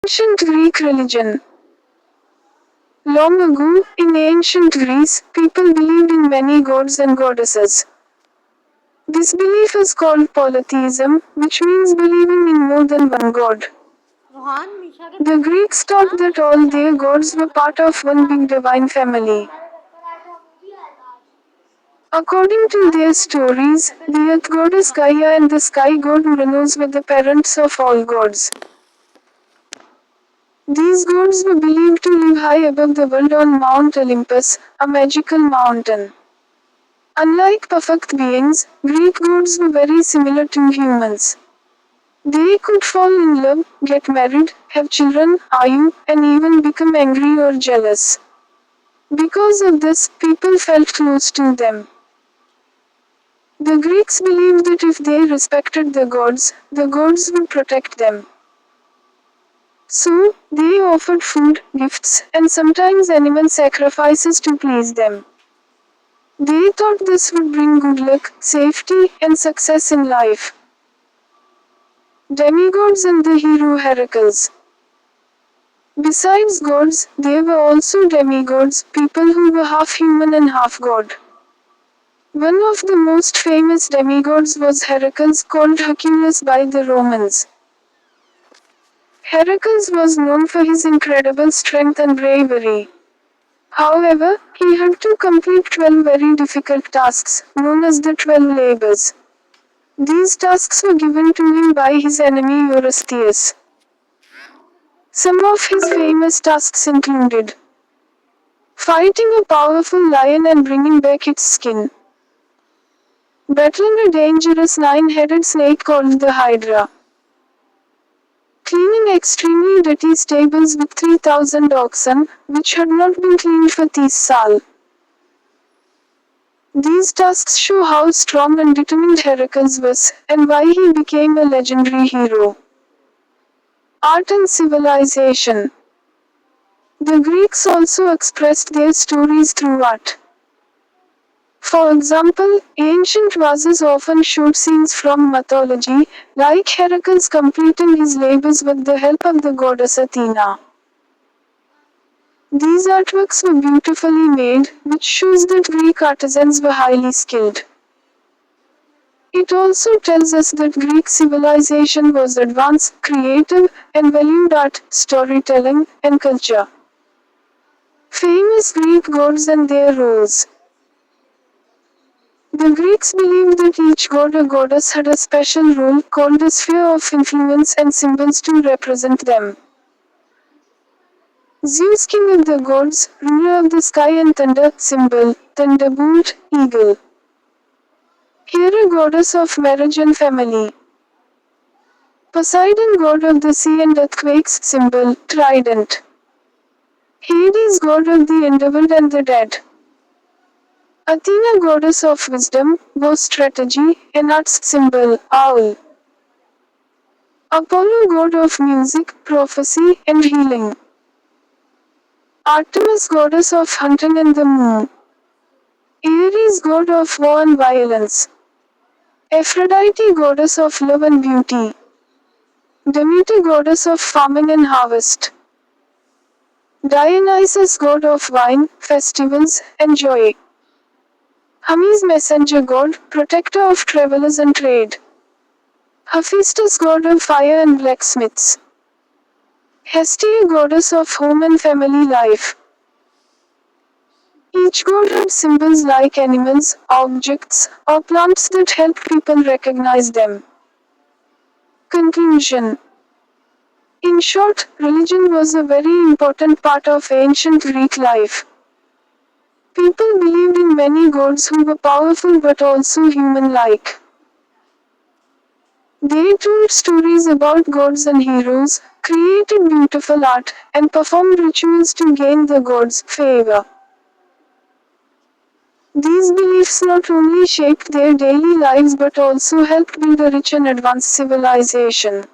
Ancient Greek religion. Long ago, in ancient Greece, people believed in many gods and goddesses. This belief is called polytheism, which means believing in more than one god. The Greeks taught that all their gods were part of one big divine family. According to their stories, the earth goddess Gaia and the sky god Uranus were the parents of all gods. These gods were believed to live high above the world on Mount Olympus, a magical mountain. Unlike perfect beings, Greek gods were very similar to humans. They could fall in love, get married, have children, argue, and even become angry or jealous. Because of this, people felt close to them. The Greeks believed that if they respected the gods would protect them. So, they offered food, gifts, and sometimes animal sacrifices to please them. They thought this would bring good luck, safety, and success in life. Demigods and the hero Heracles. Besides gods, there were also demigods, people who were half human and half god. One of the most famous demigods was Heracles, called Hercules by the Romans. Heracles was known for his incredible strength and bravery. However, he had to complete 12 very difficult tasks, known as the 12 labors. These tasks were given to him by his enemy Eurystheus. Some of his famous tasks included fighting a powerful lion and bringing back its skin, battling a dangerous nine-headed snake called the Hydra, cleaning extremely dirty stables with 3,000 oxen, which had not been cleaned for 30 years. These tasks show how strong and determined Heracles was, and why he became a legendary hero. Art and civilization. The Greeks also expressed their stories through art. For example, ancient vases often showed scenes from mythology, like Heracles completing his labors with the help of the goddess Athena. These artworks were beautifully made, which shows that Greek artisans were highly skilled. It also tells us that Greek civilization was advanced, creative, and valued art, storytelling, and culture. Famous Greek gods and their roles. The Greeks believed that each god or goddess had a special role, called a sphere of influence, and symbols to represent them. Zeus, king of the gods, ruler of the sky and thunder, symbol, thunderbolt, eagle. Hera, goddess of marriage and family. Poseidon, god of the sea and earthquakes, symbol, trident. Hades, god of the underworld and the dead. Athena, goddess of wisdom, war strategy, and arts, symbol, owl. Apollo, god of music, prophecy, and healing. Artemis, goddess of hunting and the moon. Ares, god of war and violence. Aphrodite, goddess of love and beauty. Demeter, goddess of farming and harvest. Dionysus, god of wine, festivals, and joy. Hermes, messenger god, protector of travelers and trade. Hephaestus, god of fire and blacksmiths. Hestia, goddess of home and family life. Each god had symbols like animals, objects, or plants that help people recognize them. Conclusion. In short, religion was a very important part of ancient Greek life. People believed in many gods who were powerful but also human-like. They told stories about gods and heroes, created beautiful art, and performed rituals to gain the gods' favor. These beliefs not only shaped their daily lives but also helped build a rich and advanced civilization.